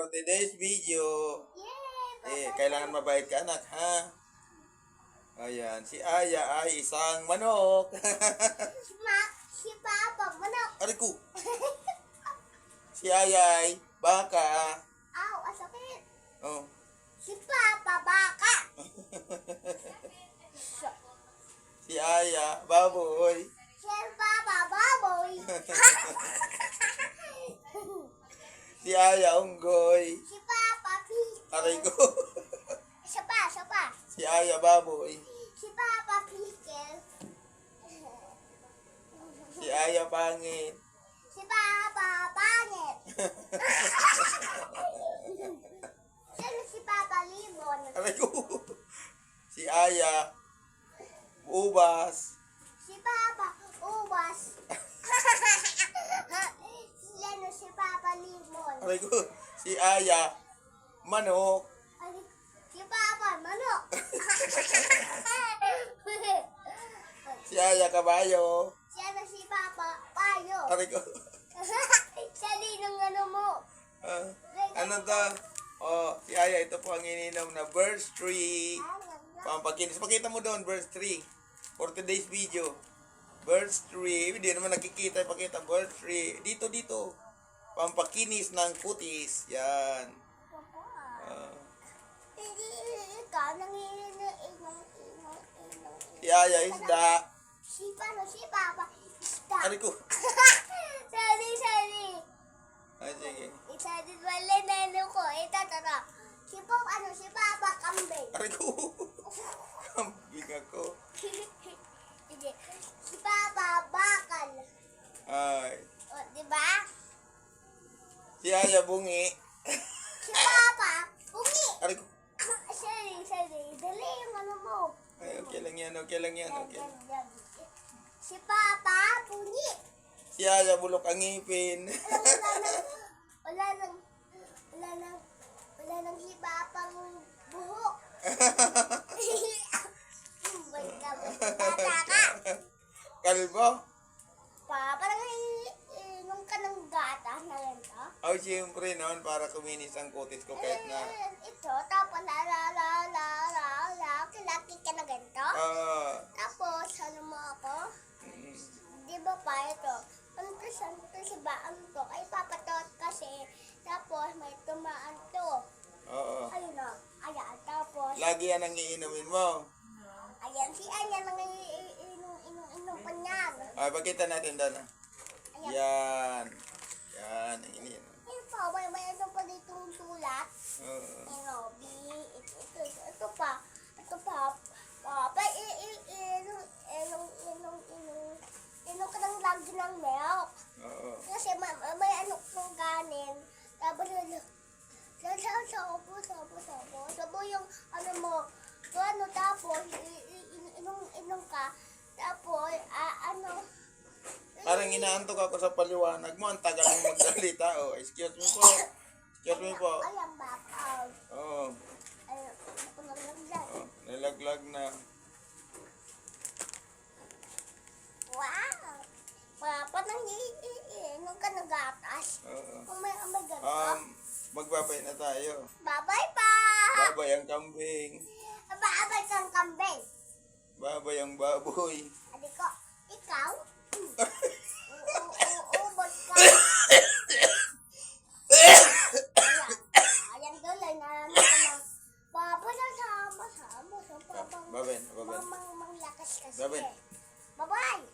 For today's video, Yay! kailangan mabait ka anak, ha? Ayan, si Aya ay isang manok. Si Papa, manok. Aray ko. Si Aya ay baka. Aw, asakit. Oh. Si Papa, baka. Si Aya, baboy. Si Papa, baboy. Si Aya, unggoy. Si Papa, pickle. Aray ko. Isa pa. Si Aya, baboy. Si Papa, pickle. Si Aya, pangit. Si Papa, pangit. Sino si Papa, limon? Aray ko. Si Aya, ubas. Si Papa, ubas. Sino si Papa, limon? Aray ko. Si Aya, manok. Si Papa, manok. Si Aya, kabayo. Sino si Papa, payo. Aray ko. Sa ninong ano mo. Ano to? Oh, si Aya, ito po ang ininom na birch tree. Pampakinis. Pakita mo doon, birch tree. For today's video. Birch tree. Hindi naman nakikita. Pakita, birch tree. Dito. Pampakinis ng kutis. Yan. Ikaw, nanginom. Si Aya, isda. Si Papa, isda. Aray ko. Sorry. Ah, sige. Isa din wala na ano ko. Ito, tara. Si Papa, kambing. Aray ko. Kambing ako. Hindi. Si Papa, bakal. Ay. O, diba? Si Aya, bungi. Si Papa, bungi. Aray ko. Sorry. Dali yung ano mo. Ay, okay lang yan. Yan. Si Papa, bungi. Si Aya, bulok ang ngipin. Wala nang si Papang buhok. Bata ka. Kalbo? Parang inom ka ng gata na ganito. Oh, siyempre noon para kuminis ang kutis ko kahit na. Ito, tapos laki ka na ganito. Tapos, ano mo ako? Di ba pa ito? Ano si Baang to? Ay, papatot kasi. Tapos, may tumaan to. Oo. Ayun o. Ayan, tapos. Lagi yan ang iinumin mo. Ayan, si Anya nang inom pa niyan. Ay, pakita natin doon. Ayan. Yan. Yan, ang iniinom. Ayun pa, may ano pa ditong sulat. Oo. Ito pa. Papa, inom ka ng lagi ng milk. Oo. Kasi may ano kong kanin. Tapos, Sabo yung ano mo. Ano, tapos, inom ka. Tapos, Parang inaantok ako sa paliwanag mo. Ang tagal mong magsalita. Oh, excuse me po. Ayan, bakal. Oo. Ayun, nakulaglag dyan. Oh, nilaglag na. Wow! Papa, inom ka ng gatas. Oo. Kung may ganito. Magbabay na tayo. Bye-bye pa! Babay ang kambing. Bye-bye kang kambing. Babay ang baboy. Adi ko, ikaw? Uubod ka. Ayan tuloy na Papa, sama. Papa, Babay. mamang lakas kasi. Babay. Bye-bye!